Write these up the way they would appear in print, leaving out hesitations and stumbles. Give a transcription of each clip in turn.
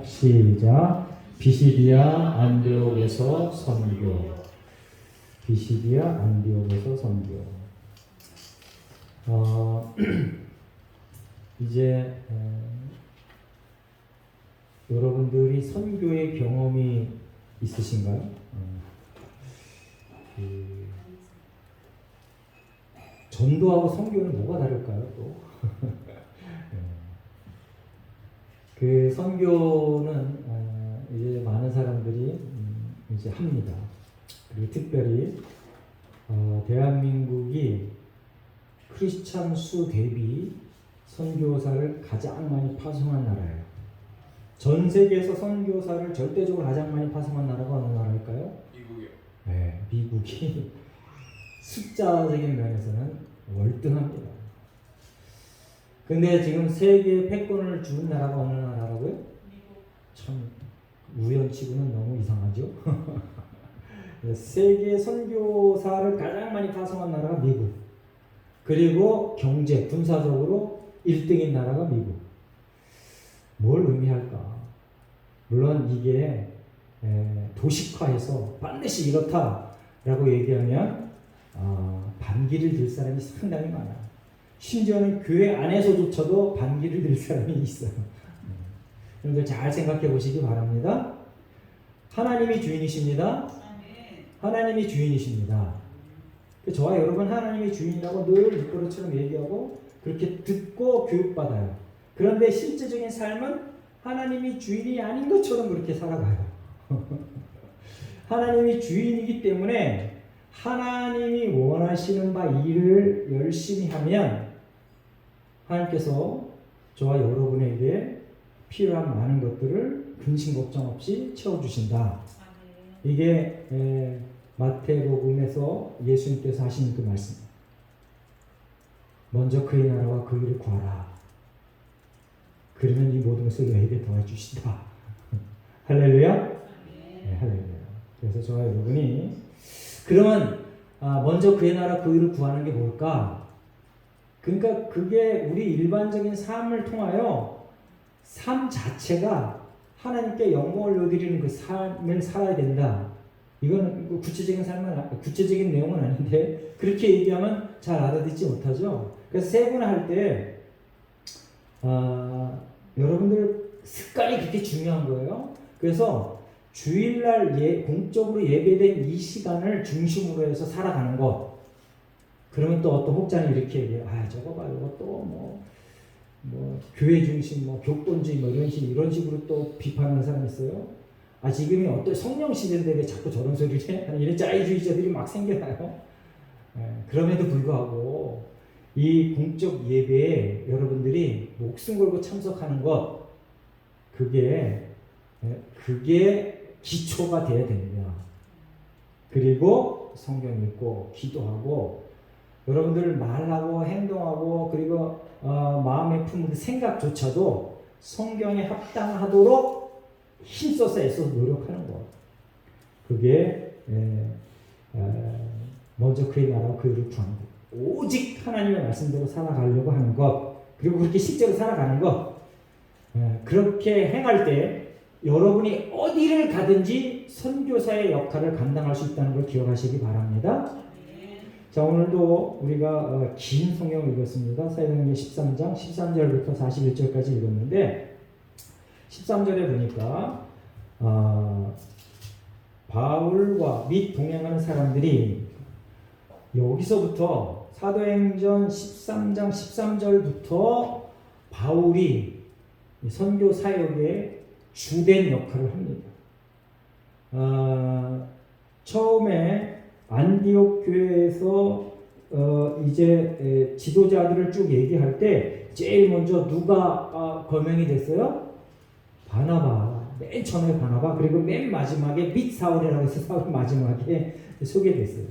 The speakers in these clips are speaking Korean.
시작. 비시디아 안디옥에서 선교. 비시디아 안디옥에서 선교. 이제 여러분들이 선교의 경험이 있으신가요? 전도하고 선교는 뭐가 다를까요? 또 그 선교는 이제 많은 사람들이 이제 합니다. 그리고 특별히 대한민국이 크리스찬 수 대비 선교사를 가장 많이 파송한 나라예요. 전 세계에서 선교사를 절대적으로 가장 많이 파송한 나라가 어느 나라일까요? 미국이요. 네, 미국이 숫자적인 면에서는 월등합니다. 근데 지금 세계 패권을 준 나라가 어느 나라라고요? 미국. 참 우연치고는 너무 이상하죠. 세계 선교사를 가장 많이 파송한 나라가 미국. 그리고 경제, 군사적으로 1등인 나라가 미국. 뭘 의미할까? 물론 이게 도식화해서 반드시 이렇다라고 얘기하면 반기를 들 사람이 상당히 많아요. 심지어는 교회 안에서조차도 반기를 들 사람이 있어요. 여러분들 잘 생각해 보시기 바랍니다. 하나님이 주인이십니다. 하나님이 주인이십니다. 저와 여러분 하나님이 주인이라고 늘 입버릇처럼 얘기하고 그렇게 듣고 교육받아요. 그런데 실제적인 삶은 하나님이 주인이 아닌 것처럼 그렇게 살아가요. 하나님이 주인이기 때문에 하나님이 원하시는 바 일을 열심히 하면 하나님께서 저와 여러분에게 필요한 많은 것들을 근심 걱정 없이 채워주신다. 이게 마태복음에서 예수님께서 하신 그 말씀. 먼저 그의 나라와 그 일을 구하라. 그러면 이 모든 것을 너에게 더해주신다. 할렐루야? 네, 할렐루야. 그래서 저와 여러분이 그러면 먼저 그의 나라 그 일을 구하는 게 뭘까? 그러니까 그게 우리 일반적인 삶을 통하여 삶 자체가 하나님께 영광을 올려드리는 그 삶을 살아야 된다. 이거는 구체적인 내용은 아닌데 그렇게 얘기하면 잘 알아듣지 못하죠. 그래서 세분화할 때 여러분들 습관이 그렇게 중요한 거예요. 그래서 주일날 공적으로 예배된 이 시간을 중심으로 해서 살아가는 것. 그러면 또 어떤 혹자는 이렇게 얘기해요. 저거 봐, 이거 또 교회 중심, 교권주의, 이런 식으로 또 비판하는 사람이 있어요. 지금이 어떤 성령 시대인데 왜 자꾸 저런 소리를 해? 이런 자유주의자들이 막 생겨나요. 그럼에도 불구하고 이 공적 예배에 여러분들이 목숨 걸고 참석하는 것, 그게 기초가 돼야 됩니다. 그리고 성경 읽고 기도하고 여러분들 말하고 행동하고 그리고 마음에 품는 생각조차도 성경에 합당하도록 힘써서 애써서 노력하는 것. 그게 먼저 그의 나라와 그 일을 구하는 것. 오직 하나님의 말씀대로 살아가려고 하는 것. 그리고 그렇게 실제로 살아가는 것. 그렇게 행할 때 여러분이 어디를 가든지 선교사의 역할을 감당할 수 있다는 걸 기억하시기 바랍니다. 자, 오늘도 우리가 긴 성경을 읽었습니다. 사도행전 13장 13절부터 41절까지 읽었는데 13절에 보니까 바울과 및 동행하는 사람들이 여기서부터 사도행전 13장 13절부터 바울이 선교 사역에 주된 역할을 합니다. 처음에 안디옥 교회에서 이제 지도자들을 쭉 얘기할 때 제일 먼저 누가 거명이 됐어요? 바나바. 맨 처음에 바나바. 그리고 맨 마지막에 및 사울이라고 해서 사울 마지막에 소개됐어요.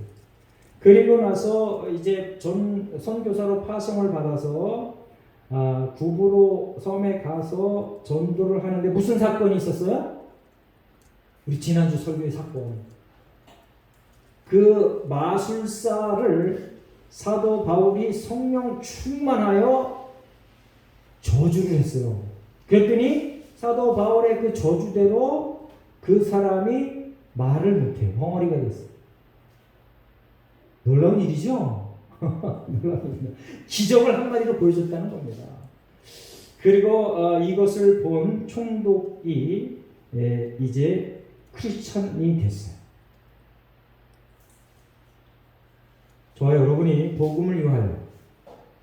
그리고 나서 이제 선교사로 파송을 받아서 구브로 섬에 가서 전도를 하는데 무슨 사건이 있었어요? 우리 지난주 설교의 사건. 그 마술사를 사도 바울이 성령 충만하여 저주를 했어요. 그랬더니 사도 바울의 그 저주대로 그 사람이 말을 못해요. 벙어리가 됐어요. 놀라운 일이죠? 놀라운 일. 기적을 한마디로 보여줬다는 겁니다. 그리고 이것을 본 총독이 이제 크리스천이 됐어요. 저와 여러분이 복음을 위하여,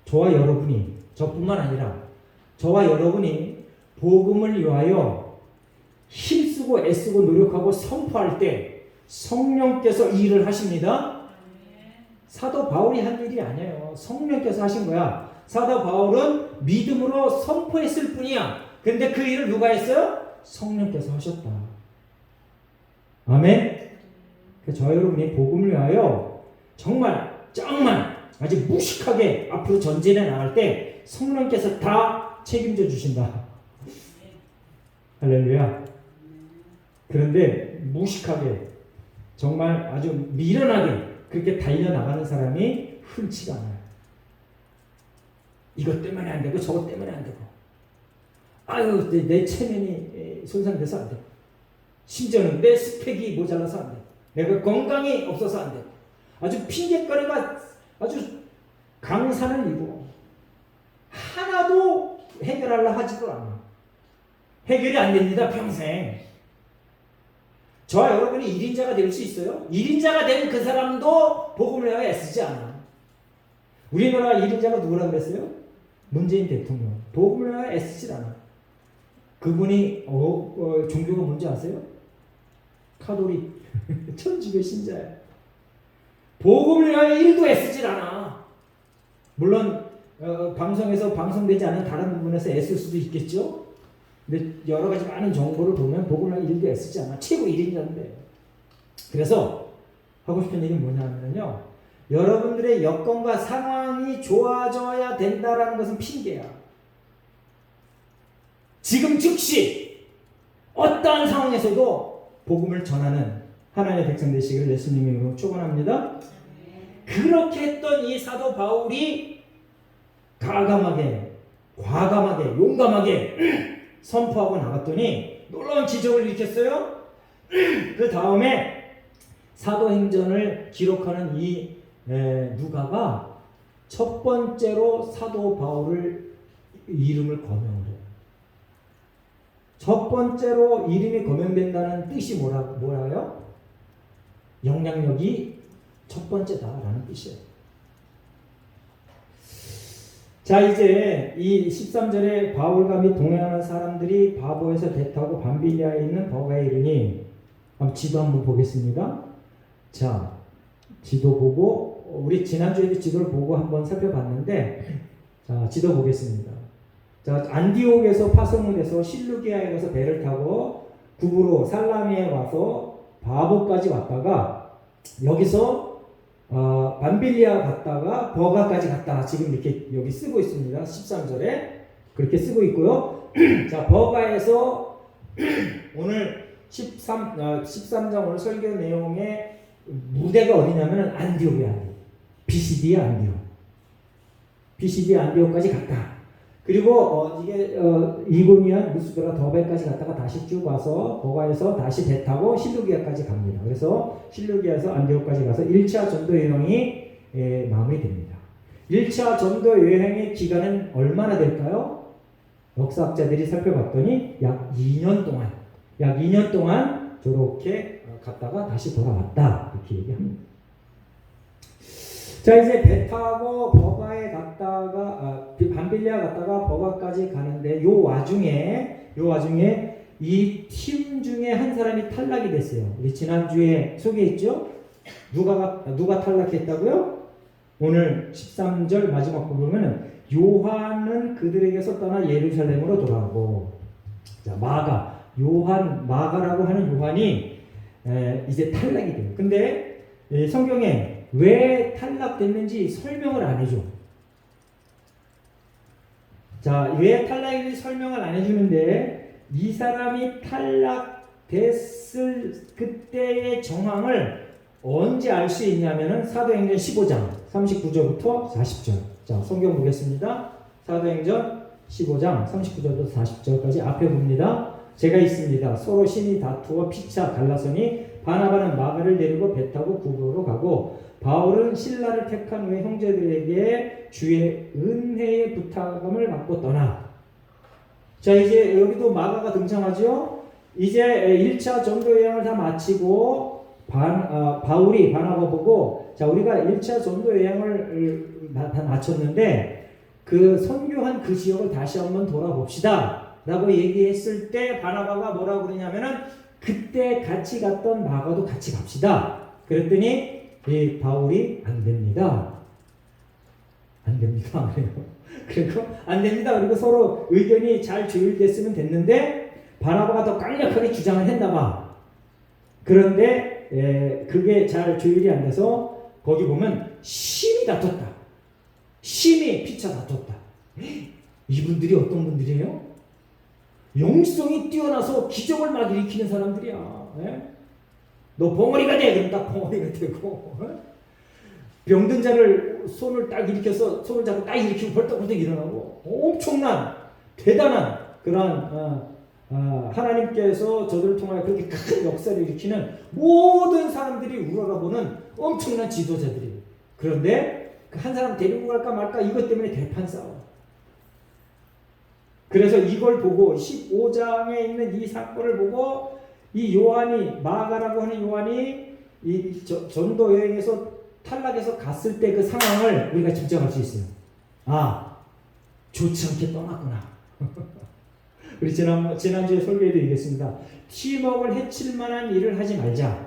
저와 여러분이, 저뿐만 아니라 저와 여러분이 복음을 위하여 힘쓰고 애쓰고 노력하고 선포할 때 성령께서 일을 하십니다. 사도 바울이 한 일이 아니에요. 성령께서 하신 거야. 사도 바울은 믿음으로 선포했을 뿐이야. 근데 그 일을 누가 했어요? 성령께서 하셨다. 아멘. 저와 여러분이 복음을 위하여 정말 아주 무식하게 앞으로 전진해 나갈 때 성령께서 다 책임져 주신다. 할렐루야. 그런데 무식하게 정말 아주 미련하게 그렇게 달려나가는 사람이 흔치가 않아요. 이것 때문에 안 되고 저것 때문에 안 되고 아유 내 체면이 손상돼서 안 되고 심지어는 내 스펙이 모자라서 안 되고 내가 건강이 없어서 안 되고 아주 핑계거리가 아주 강산을 이루고 하나도 해결하려 하지도 않아. 해결이 안 됩니다. 평생. 저와 여러분이 1인자가 될 수 있어요? 1인자가 된 그 사람도 복음을 위하여 애쓰지 않아. 우리나라 1인자가 누구라고 그랬어요? 문재인 대통령. 복음을 위하여 애쓰지 않아. 그분이 종교가 뭔지 아세요? 카톨릭. 천주교 신자예요. 복음을 위하여 일도 애쓰질 않아. 물론 방송에서 방송되지 않은 다른 부분에서 애쓸 수도 있겠죠. 근데 여러 가지 많은 정보를 보면 복음을 위하여 일도 애쓰지 않아. 최고 1인자인데. 그래서 하고 싶은 얘기는 뭐냐면요. 여러분들의 여건과 상황이 좋아져야 된다라는 것은 핑계야. 지금 즉시 어떠한 상황에서도 복음을 전하는 하나님의 백성 되시기를 예수님의 이름으로 축원합니다. 그렇게 했던 이 사도 바울이 과감하게 용감하게 선포하고 나갔더니 놀라운 기적을 일으켰어요. 그 다음에 사도행전을 기록하는 이 누가가 첫 번째로 사도 바울을 이름을 거명을 해요. 첫 번째로 이름이 거명된다는 뜻이 뭐라요? 영향력이 첫 번째다라는 뜻이에요. 자, 이제 이 13절에 바울과 및 동행하는 사람들이 바보에서 배 타고 밤빌리아에 있는 버가에 이르니, 지도 한번 보겠습니다. 자, 지도 보고 우리 지난주에도 지도를 보고 한번 살펴봤는데, 자, 지도 보겠습니다. 자, 안디옥에서 파송을 해서 실루기아에 가서 배를 타고 구부로 살라미에 와서 바보까지 왔다가 여기서 밤빌리아 갔다가 버가까지 갔다. 지금 이렇게 여기 쓰고 있습니다. 13절에 그렇게 쓰고 있고요. 자, 버가에서 오늘 13장 오늘 설교 내용의 무대가 어디냐면 안디옥이야. 비시디아 안디옥. 비시디아 안디옥까지 갔다. 그리고 이게 이고니안, 루스드라, 더베까지 갔다가 다시 쭉 와서 버가에서 다시 배 타고 실루기아까지 갑니다. 그래서 실루기아에서 안디옥까지 가서 1차 전도 여행이 마무리됩니다. 1차 전도 여행의 기간은 얼마나 될까요? 역사학자들이 살펴봤더니 약 2년 동안 저렇게 갔다가 다시 돌아왔다. 이렇게 얘기합니다. 자, 이제 배 타고 버가에 갔다가 밤빌리아 갔다가 버가까지 가는데 요 와중에 이 팀 중에 한 사람이 탈락이 됐어요. 우리 지난주에 소개했죠? 누가 탈락했다고요? 오늘 13절 마지막 부분은 요한은 그들에게서 떠나 예루살렘으로 돌아가고, 자, 마가라고 하는 요한이 이제 탈락이 돼요. 근데 성경에 왜 탈락됐는지 설명을 안 해줘. 자, 왜 탈락인지 설명을 안 해주는데 이 사람이 탈락됐을 그때의 정황을 언제 알 수 있냐면은 사도행전 15장 39절부터 40절. 자, 성경 보겠습니다. 사도행전 15장 39절부터 40절까지 앞에 봅니다. 제가 있습니다. 서로 신이 다투어 피차 갈라서니 바나바는 마가를 데리고 배 타고 구로로 가고 바울은 실라를 택한 후에 형제들에게 주의 은혜의 부탁함을 받고 떠나. 자, 이제 여기도 마가가 등장하죠. 이제 1차 전도 여행을 다 마치고 바울이 바나바 보고, 자, 우리가 1차 전도 여행을 다 마쳤는데 그 선교한 그 지역을 다시 한번 돌아봅시다 라고 얘기했을 때 바나바가 뭐라고 그러냐면은 그때 같이 갔던 마가도 같이 갑시다. 그랬더니 이 바울이 안 됩니다. 안 됩니다. 그리고 안 됩니다. 그리고 서로 의견이 잘 조율됐으면 됐는데 바나바가 더 강력하게 주장을 했나 봐. 그런데 그게 잘 조율이 안 돼서 거기 보면 심히 다퉜다. 심히 피차 다퉜다. 이분들이 어떤 분들이에요? 영성이 뛰어나서 기적을 막 일으키는 사람들이야. 너 벙어리가 돼. 그럼 딱 벙어리가 되고. 병든 자를 손을 딱 일으켜서 손을 잡고 딱 일으키고 벌떡벌떡 일어나고 엄청난 대단한 그러한 하나님께서 저들을 통하여 그렇게 큰 역사를 일으키는 모든 사람들이 우러러보는 엄청난 지도자들이에요. 그런데 그 한 사람 데리고 갈까 말까 이것 때문에 대판 싸워. 그래서 이걸 보고 15장에 있는 이 사건을 보고 이 요한이 마가라고 하는 요한이 이 전도 여행에서 탈락해서 갔을 때 그 상황을 우리가 짐작할 수 있어요. 아, 좋지 않게 떠났구나. 우리 지난주에 설교에도 얘기했습니다. 팀워크를 해칠 만한 일을 하지 말자.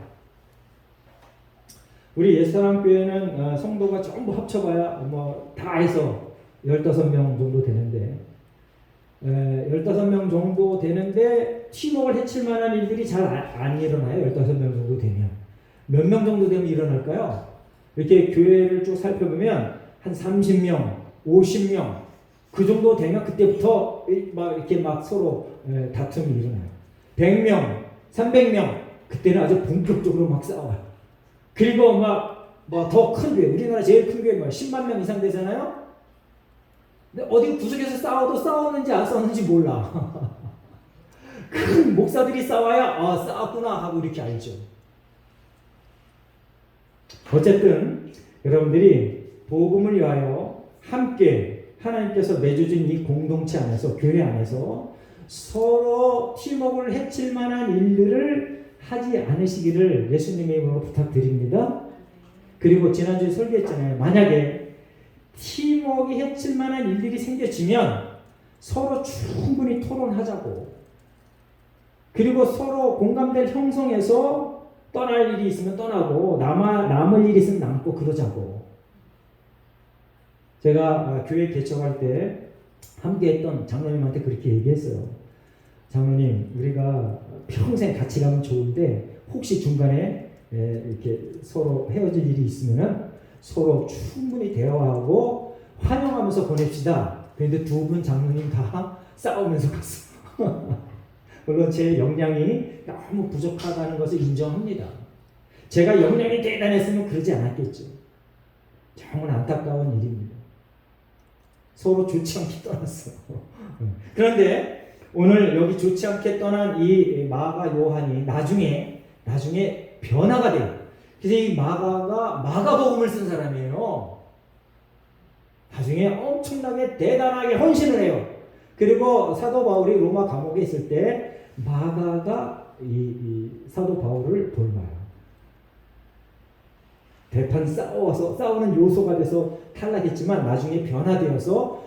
우리 옛사람교회는 성도가 전부 합쳐봐야 뭐 다 해서 15명 정도 되는데 15명 정도 되는데 팀워크를 해칠 만한 일들이 잘 안 일어나요. 15명 정도 되면. 몇 명 정도 되면 일어날까요? 이렇게 교회를 쭉 살펴보면 한 30명, 50명 그 정도 되면 그때부터 막 이렇게 막 서로 다툼이 일어나요. 100명, 300명 그때는 아주 본격적으로 막 싸워요. 그리고 막 더 큰 교회, 우리나라 제일 큰 교회 10만 명 이상 되잖아요. 근데 어디 구석에서 싸워도 싸웠는지 안 싸웠는지 몰라. 큰 목사들이 싸워야 싸웠구나 하고 이렇게 알죠. 어쨌든 여러분들이 복음을 위하여 함께 하나님께서 맺어준 이 공동체 안에서, 교회 안에서 서로 팀워크를 해칠 만한 일들을 하지 않으시기를 예수님의 이름으로 부탁드립니다. 그리고 지난주에 설교했잖아요. 만약에 팀워크가 해칠 만한 일들이 생겨지면 서로 충분히 토론하자고, 그리고 서로 공감대를 형성해서 떠날 일이 있으면 떠나고 남을 일이 있으면 남고 그러자고. 제가 교회 개척할 때 함께 했던 장로님한테 그렇게 얘기했어요. 장로님, 우리가 평생 같이 가면 좋은데 혹시 중간에 이렇게 서로 헤어질 일이 있으면 서로 충분히 대화하고 환영하면서 보냅시다. 그런데 두 분 장로님 다 싸우면서 갔어. 물론 제 역량이 너무 부족하다는 것을 인정합니다. 제가 역량이 대단했으면 그러지 않았겠죠. 정말 안타까운 일입니다. 서로 좋지 않게 떠났어. 그런데 오늘 여기 좋지 않게 떠난 이 마가 요한이 나중에 변화가 돼요. 그래서 이 마가가 마가복음을 쓴 사람이에요. 나중에 엄청나게 대단하게 헌신을 해요. 그리고 사도 바울이 로마 감옥에 있을 때 마가가 이 사도 바울을 돌봐요. 대판 싸우는 요소가 돼서 탈락했지만 나중에 변화되어서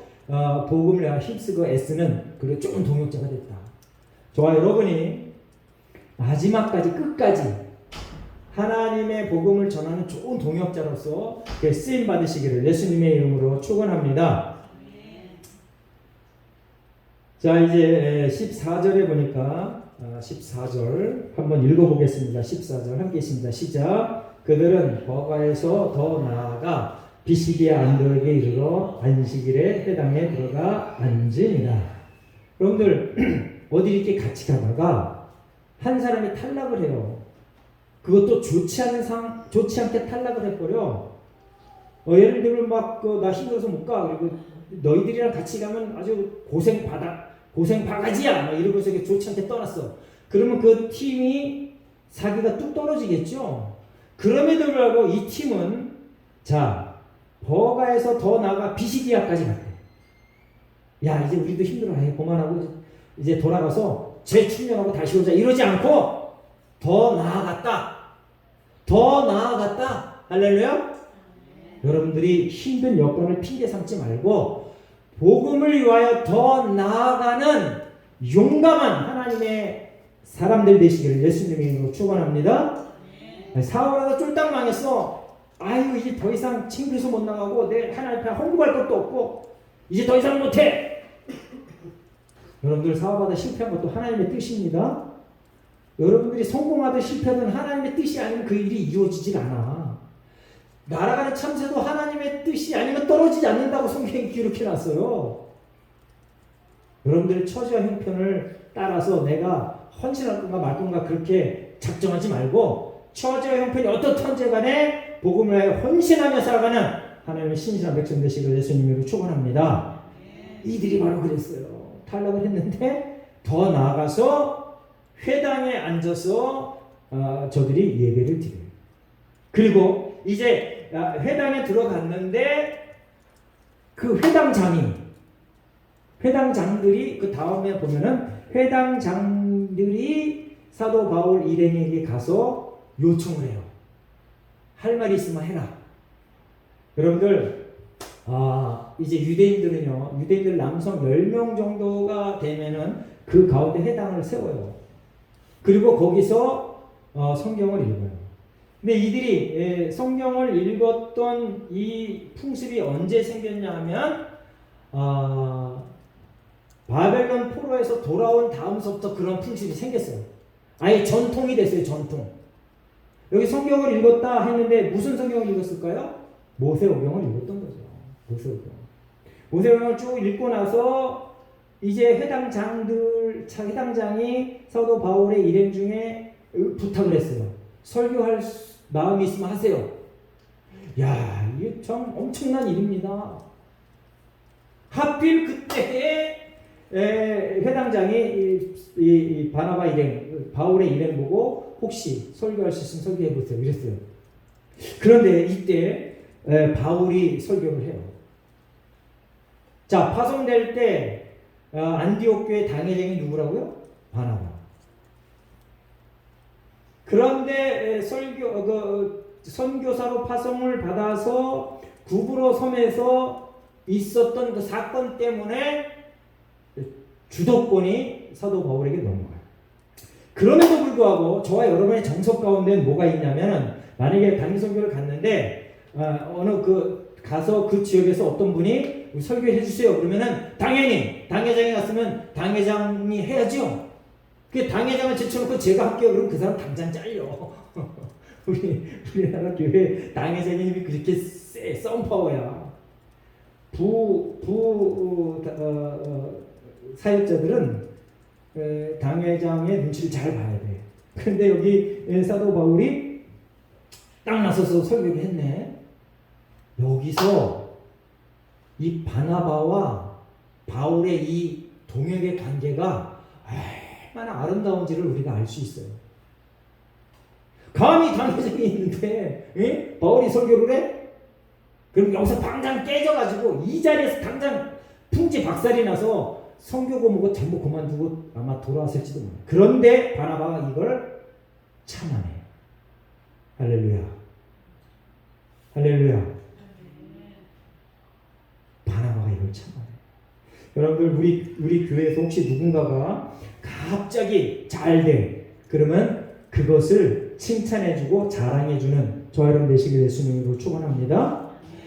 복음을 힘쓰고 애쓰는 그리고 좋은 동역자가 됐다. 저와 여러분이 마지막까지 끝까지 하나님의 복음을 전하는 좋은 동역자로서 쓰임 받으시기를 예수님의 이름으로 축원합니다. 자, 이제 14절에 보니까 14절 한번 읽어보겠습니다. 14절 함께 있습니다. 시작. 그들은 버가에서 더 나아가 비시디아 안드로에게 이르러 안식일에 회당에 들어가 앉으니라. 여러분들 어디 이렇게 같이 가다가 한 사람이 탈락을 해요. 그것도 좋지 않게 탈락을 해버려. 예를 들면 나 힘들어서 못 가. 그리고 너희들이랑 같이 가면 아주 고생 받아. 고생 바가지야 막 이러고서 조치한테 떠났어. 그러면 그 팀이 사기가 뚝 떨어지겠죠. 그럼에도 불구하고 이 팀은 자 버가에서 더 나아가 비시디아까지 갔대. 야 이제 우리도 힘들어해 그만하고 이제 돌아가서 재충전하고 다시 오자 이러지 않고 더 나아갔다. 더 나아갔다. 할렐루야. 여러분들이 힘든 여건을 핑계 삼지 말고 복음을 위하여 더 나아가는 용감한 하나님의 사람들 되시기를 예수님의 이름으로 축원합니다. 사울하다 쫄딱 망했어. 아유 이제 더 이상 칭그려서 못 나가고 내 하나님 앞에 헌금할 것도 없고 이제 더 이상 못해. 여러분들 사업하다 실패한 것도 하나님의 뜻입니다. 여러분들이 성공하든 실패하든 하나님의 뜻이 아니면 그 일이 이루어지질 않아. 날아가는 참새도 하나님의 뜻이 아니면 떨어지지 않는다고 성경이 기록해놨어요. 여러분들의 처지와 형편을 따라서 내가 헌신할 건가 말 건가 그렇게 작정하지 말고 처지와 형편이 어떻든지 간에 복음을 위하여 헌신하며 살아가는 하나님의 신실한 백성 되시기를 예수님으로 축원합니다. 이들이 바로 그랬어요. 탈락을 했는데 더 나아가서 회당에 앉아서 저들이 예배를 드려요. 그리고 이제 회당에 들어갔는데 그 회당장들이 그 다음에 보면은 회당장들이 사도 바울 일행에게 가서 요청을 해요. 할 말이 있으면 해라. 여러분들 이제 유대인들 남성 10명 정도가 되면은 그 가운데 회당을 세워요. 그리고 거기서 성경을 읽어요. 근데 이들이 성경을 읽었던 이 풍습이 언제 생겼냐 하면 바벨론 포로에서 돌아온 다음서부터 그런 풍습이 생겼어요. 아예 전통이 됐어요. 전통. 여기 성경을 읽었다 했는데 무슨 성경을 읽었을까요? 모세오경을 읽었던 거죠. 모세오경을 쭉 읽고 나서 이제 회당장이 사도 바울의 일행 중에 부탁을 했어요. 설교할 마음이 있으면 하세요. 야, 이게 참 엄청난 일입니다. 하필 그때에 회당장이 이 바나바 일행, 바울의 일행 보고 혹시 설교할 수 있으면 설교해 보세요. 이랬어요. 그런데 이때 바울이 설교를 해요. 자, 파송될 때 안디옥 교회 당회장이 누구라고요? 바나바. 그런데 선교사로 파송을 받아서 구브로 섬에서 있었던 그 사건 때문에 주도권이 사도 바울에게 넘어가요. 그럼에도 불구하고 저와 여러분의 정석 가운데는 뭐가 있냐면 만약에 단기 선교를 갔는데 가서 그 지역에서 어떤 분이 설교해 주세요. 그러면은 당연히 당회장이 갔으면 당회장이 해야죠. 그 당회장을 제쳐놓고 제가 할게요. 그럼 그 사람 당장 잘려. 우리나라 교회 당회장의 힘이 그렇게 세, 썬파워야. 사역자들은 당회장의 눈치를 잘 봐야 돼. 그런데 여기 사도 바울이 딱 나서서 설교를 했네. 여기서 이 바나바와 바울의 이 동역의 관계가 얼마나 아름다운지를 우리가 알 수 있어요. 감히 당회장이 있는데 바울이 설교를 해? 그럼 여기서 당장 깨져가지고 이 자리에서 당장 풍지 박살이 나서 성교 과목을 전부 그만두고 아마 돌아왔을지도 몰라요. 그런데 바나바가 이걸 참아내. 할렐루야. 할렐루야. 바나바가 이걸 참아내. 여러분들 우리 교회에서 혹시 누군가가 갑자기 잘 돼. 그러면 그것을 칭찬해주고 자랑해주는 저와 여러분 되시길 예수님으로 축원합니다.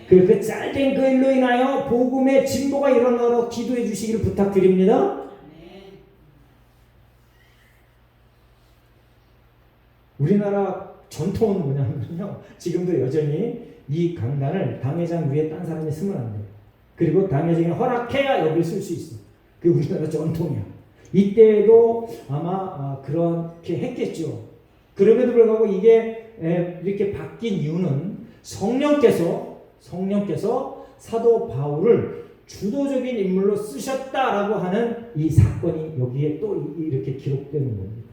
그 잘된 그 일로 인하여 복음의 진보가 일어나도록 기도해 주시기를 부탁드립니다. 우리나라 전통은 뭐냐면요. 지금도 여전히 이 강단을 당회장 위에 딴 사람이 쓰면 안 돼요. 그리고 당회장이 허락해야 여기를 쓸 수 있어. 그게 우리나라 전통이야. 이때도 아마 그렇게 했겠죠. 그럼에도 불구하고 이게 이렇게 바뀐 이유는 성령께서 사도 바울을 주도적인 인물로 쓰셨다라고 하는 이 사건이 여기에 또 이렇게 기록되는 겁니다.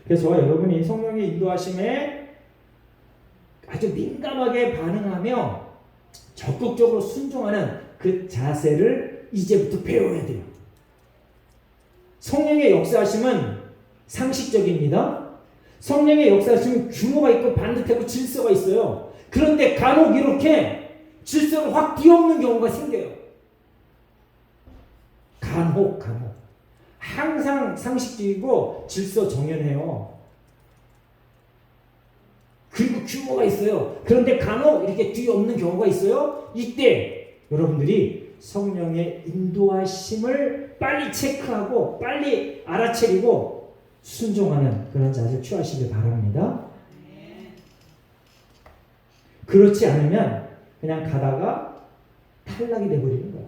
그래서 저와 여러분이 성령의 인도하심에 아주 민감하게 반응하며 적극적으로 순종하는 그 자세를 이제부터 배워야 돼요. 성령의 역사하심은 상식적입니다. 성령의 역사하심은 규모가 있고 반듯하고 질서가 있어요. 그런데 간혹 이렇게 질서를 확 뒤엎는 경우가 생겨요. 간혹. 항상 상식적이고 질서 정연해요. 그리고 규모가 있어요. 그런데 간혹 이렇게 뒤엎는 경우가 있어요. 이때 여러분들이 성령의 인도하심을 빨리 체크하고 빨리 알아채리고 순종하는 그런 자세를 취하시길 바랍니다. 그렇지 않으면 그냥 가다가 탈락이 돼버리는 거야.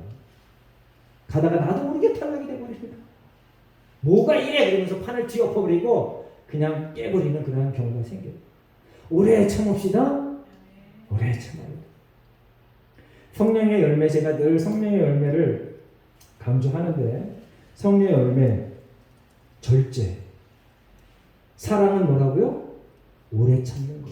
가다가 나도 모르게 탈락이 돼버리는 거야. 뭐가 이래? 그러면서 판을 뒤엎어버리고 그냥 깨버리는 그런 경우가 생겨요. 오래 참읍시다. 오래 참아요. 성령의 열매, 제가 늘 성령의 열매를 강조하는데 성령의 열매, 절제. 사랑은 뭐라고요? 오래 참는 거.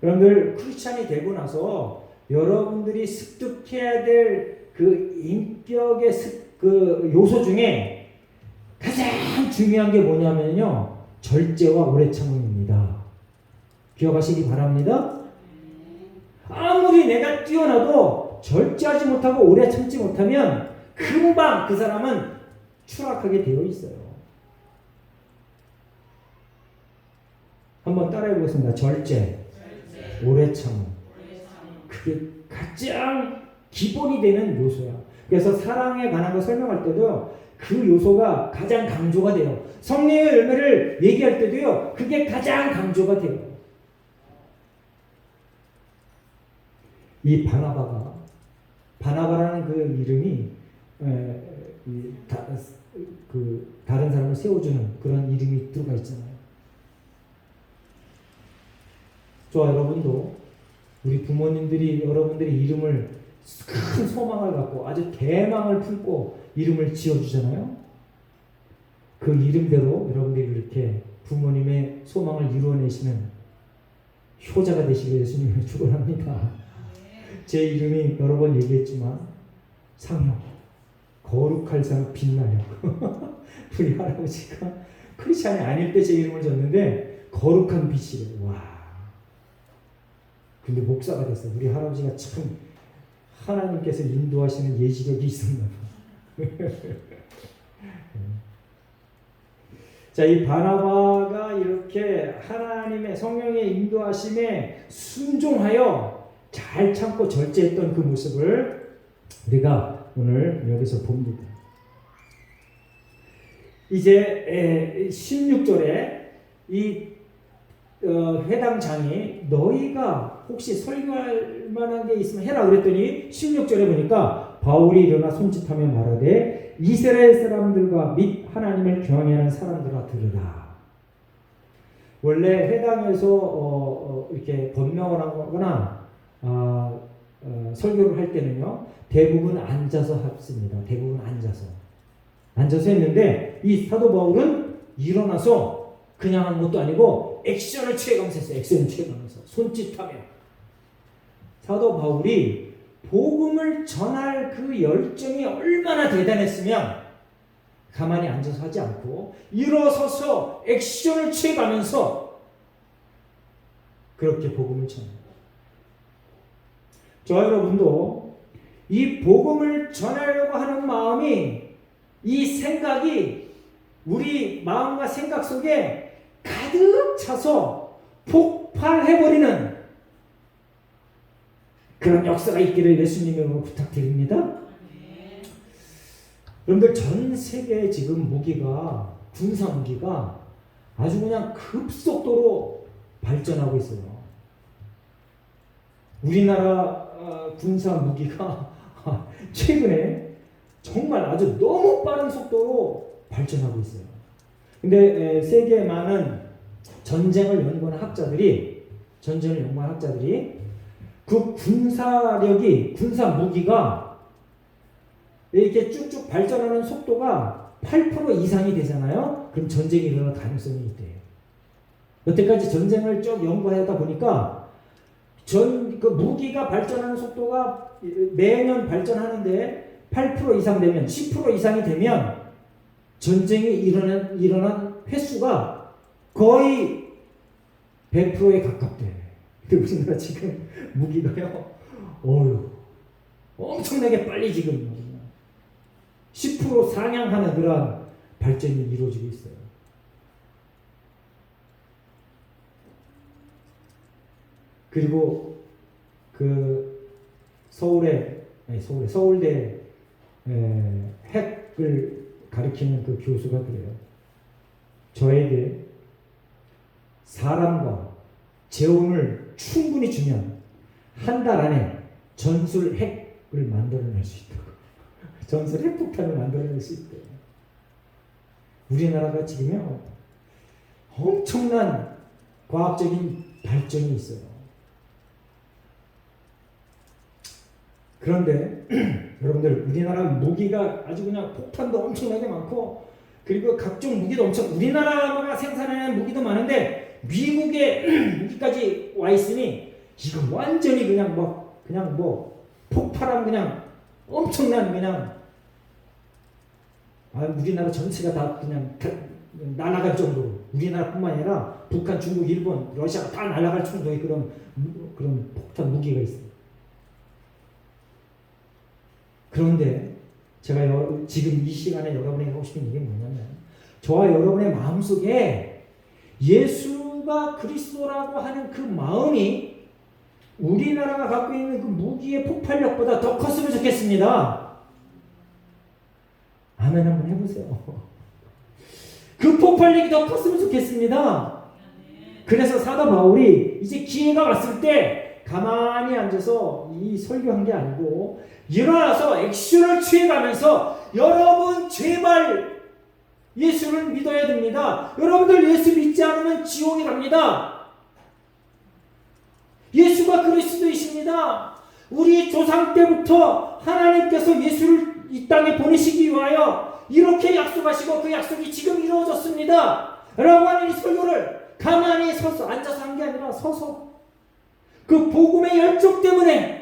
여러분들 크리스찬이 되고 나서 여러분들이 습득해야 될 그 인격의 그 요소 중에 가장 중요한 게 뭐냐면요, 절제와 오래 참음입니다. 기억하시기 바랍니다. 아무리 내가 뛰어나도 절제하지 못하고 오래 참지 못하면 금방 그 사람은 추락하게 되어 있어요. 한번 따라해 보겠습니다. 절제. 오래 참음. 그게 가장 기본이 되는 요소야. 그래서 사랑에 관한 거 설명할 때도 그 요소가 가장 강조가 돼요. 성령의 열매를 얘기할 때도요, 그게 가장 강조가 돼요. 이 바나바라는 그 이름이 다른 사람을 세워주는 그런 이름이 들어가 있잖아요. 저와 여러분도 우리 부모님들이 여러분들의 이름을 큰 소망을 갖고 아주 대망을 품고 이름을 지어주잖아요. 그 이름대로 여러분들이 이렇게 부모님의 소망을 이루어내시는 효자가 되시길 예수님을 축원합니다. 제 이름이 여러 번 얘기했지만 상혁, 거룩할 상 빛나요. 우리 할아버지가 크리스찬이 아닐 때 제 이름을 줬는데 거룩한 빛이래요. 와. 근데 목사가 됐어요. 우리 할아버지가 참 하나님께서 인도하시는 예지력이 있었나 봐. 자, 이 바나바가 이렇게 하나님의 성령의 인도하심에 순종하여 잘 참고 절제했던 그 모습을 우리가 오늘 여기서 봅니다. 이제 16절에 이 회당장이 너희가 혹시 설교할 만한 게 있으면 해라 그랬더니 16절에 보니까 바울이 일어나 손짓하며 말하되 이스라엘 사람들과 및 하나님을 경외하는 사람들아 들으라. 원래 회당에서 이렇게 번명을 하거나 설교를 할 때는요, 대부분 앉아서 합습니다. 대부분 앉아서 했는데 이 사도 바울은 일어나서 그냥 한 것도 아니고 액션을 취해가면서 했어요. 액션을 취해가면서 손짓하며. 사도 바울이 복음을 전할 그 열정이 얼마나 대단했으면 가만히 앉아서 하지 않고 일어서서 액션을 취해가면서 그렇게 복음을 전합니다. 저와 여러분도 이 복음을 전하려고 하는 마음이, 이 생각이 우리 마음과 생각 속에 가득 차서 폭발해버리는 그런 역사가 있기를 예수님으로 부탁드립니다. 여러분들 전 세계 지금 무기가, 군사 무기가 아주 그냥 급속도로 발전하고 있어요. 우리나라 군사 무기가 최근에 정말 아주 너무 빠른 속도로 발전하고 있어요. 근데 세계 많은 전쟁을 연구하는 학자들이 그 군사력이, 군사 무기가 이렇게 쭉쭉 발전하는 속도가 8% 이상이 되잖아요. 그럼 전쟁이 일어날 가능성이 있대요. 여태까지 전쟁을 쭉 연구하다 보니까 그 무기가 발전하는 속도가 매년 발전하는데 8% 이상 되면, 10% 이상이 되면 전쟁이 일어난 횟수가 거의 100%에 가깝대. 근데 우리나라 지금 무기가요, 엄청나게 빨리 지금 10% 상향하는 그런 발전이 이루어지고 있어요. 그리고 그 서울대 핵을 가르치는 그 교수가 그래요. 저에게 사람과 재원을 충분히 주면 한 달 안에 전술 핵을 만들어낼 수 있다고. 전술 핵폭탄을 만들어낼 수 있대요. 우리나라가 지금요, 엄청난 과학적인 발전이 있어요. 그런데 여러분들, 우리나라 무기가 아주 그냥 폭탄도 엄청나게 많고, 그리고 각종 무기도 우리나라가 생산하는 무기도 많은데 미국의 무기까지 와 있으니 이거 완전히 그냥 폭발한 그냥 엄청난 우리나라 전체가 다 그냥 날아갈 정도로, 우리나라뿐만 아니라 북한, 중국, 일본, 러시아가 다 날아갈 정도의 그런 폭탄 무기가 있어요. 그런데 제가 지금 이 시간에 여러분에게 하고 싶은 얘기는 뭐냐면, 저와 여러분의 마음속에 예수가 그리스도라고 하는 그 마음이 우리나라가 갖고 있는 그 무기의 폭발력보다 더 컸으면 좋겠습니다. 아멘 한번 해보세요. 그 폭발력이 더 컸으면 좋겠습니다. 그래서 사도 바울이 이제 기회가 왔을 때 가만히 앉아서 이 설교한 게 아니고 일어나서 액션을 취해가면서, 여러분 제발 예수를 믿어야 됩니다. 여러분들 예수 믿지 않으면 지옥에 갑니다. 예수가 그리스도이십니다. 우리 조상 때부터 하나님께서 예수를 이 땅에 보내시기 위하여 이렇게 약속하시고 그 약속이 지금 이루어졌습니다. 라고 하는 이 설교를 가만히 서서, 앉아서 한 게 아니라 서서 그 복음의 열정 때문에,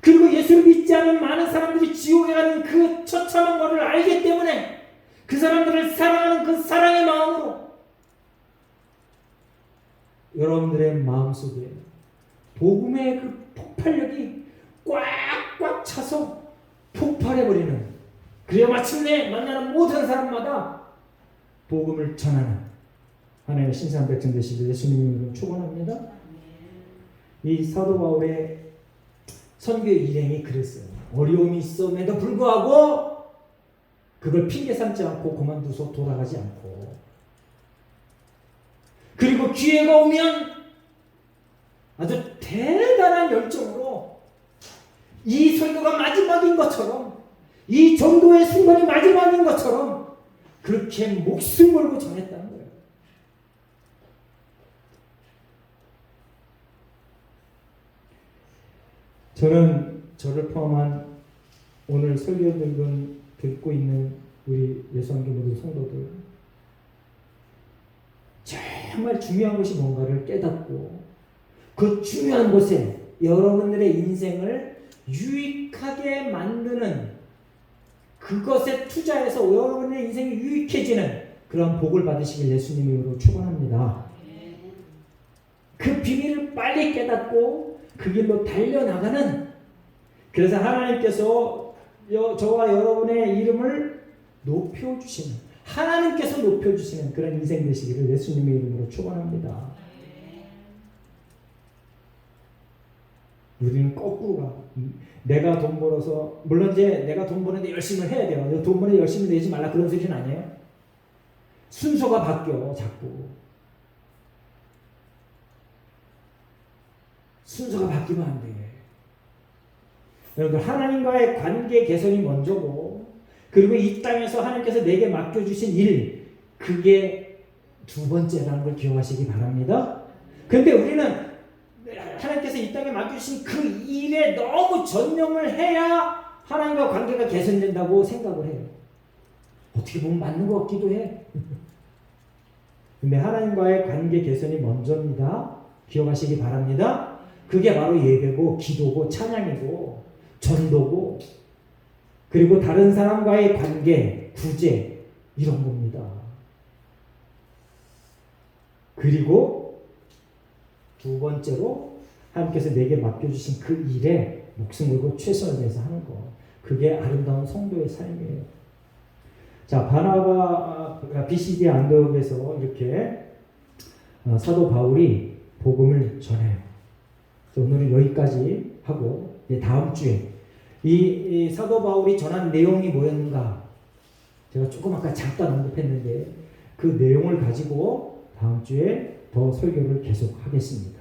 그리고 예수를 믿지 않은 많은 사람들이 지옥에 가는 그 처참한 것을 알기 때문에 그 사람들을 사랑하는 그 사랑의 마음으로 여러분들의 마음속에 복음의 그 폭발력이 꽉꽉 차서 폭발해버리는, 그래야 마침내 만나는 모든 사람마다 복음을 전하는 하나님의 신실한 백성 되시길 예수님 이름으로 축원합니다. 이 사도 바울의 선교의 일행이 그랬어요. 어려움이 있음에도 불구하고 그걸 핑계 삼지 않고 그만두서 돌아가지 않고, 그리고 기회가 오면 아주 대단한 열정으로 이 설교가 마지막인 것처럼, 이 전도의 순간이 마지막인 것처럼 그렇게 목숨 걸고 전했다는 거예요. 저를 포함한 오늘 설교 듣고 있는 우리 예수한교 모든 성도들, 정말 중요한 것이 뭔가를 깨닫고 그 중요한 곳에 여러분들의 인생을 유익하게 만드는, 그것에 투자해서 여러분의 인생이 유익해지는 그런 복을 받으시길 예수님 이름으로 축원합니다. 그 비밀을 빨리 깨닫고 그 길로 달려나가는, 그래서 하나님께서 저와 여러분의 이름을 높여주시는, 하나님께서 높여주시는 그런 인생 되시기를 예수님의 이름으로 축원합니다. 우리는 거꾸로 가. 내가 돈 벌어서, 물론 이제 내가 돈 버는데 열심히 해야 돼요. 돈 버는데 열심히 내지 말라 그런 소리는 아니에요. 순서가 바뀌어 자꾸. 순서가 바뀌면 안 돼. 여러분들, 하나님과의 관계 개선이 먼저고, 그리고 이 땅에서 하나님께서 내게 맡겨주신 일, 그게 두 번째라는 걸 기억하시기 바랍니다. 근데 우리는 하나님께서 이 땅에 맡겨주신 그 일에 너무 전념을 해야 하나님과 관계가 개선된다고 생각을 해요. 어떻게 보면 맞는 것 같기도 해. 근데 하나님과의 관계 개선이 먼저입니다. 기억하시기 바랍니다. 그게 바로 예배고 기도고 찬양이고 전도고 그리고 다른 사람과의 관계, 구제 이런 겁니다. 그리고 두 번째로 하나님께서 내게 맡겨주신 그 일에 목숨 걸고 최선을 다해서 하는 것. 그게 아름다운 성도의 삶이에요. 자, 바나바 BCD 안드옥에서 이렇게 사도 바울이 복음을 전해요. 오늘은 여기까지 하고 다음 주에 이 사도 바울이 전한 내용이 뭐였는가? 제가 조금 아까 잠깐 언급했는데 그 내용을 가지고 다음 주에 더 설교를 계속하겠습니다.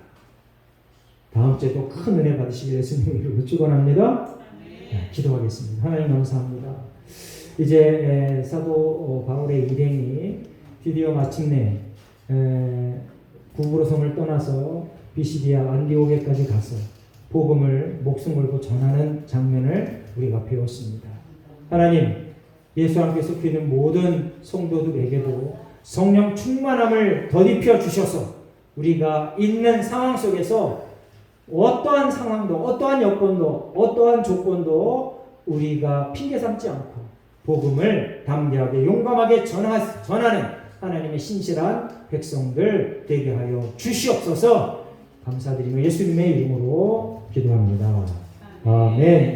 다음 주에도 큰 은혜 받으시길 예수님 이름으로 축원합니다. 네, 기도하겠습니다. 하나님 감사합니다. 이제 사도 바울의 일행이 드디어 마침내 구브로성을 떠나서 비시디아 안디오게까지 가서 복음을 목숨 걸고 전하는 장면을 우리가 배웠습니다. 하나님, 예수와 함께 섞여 있는 모든 성도들에게도 성령 충만함을 덧입혀 주셔서 우리가 있는 상황 속에서 어떠한 상황도, 어떠한 여건도, 어떠한 조건도 우리가 핑계 삼지 않고 복음을 담대하게 용감하게 전하는 하나님의 신실한 백성들 되게 하여 주시옵소서. 감사드리며 예수님의 이름으로 기도합니다. 아멘.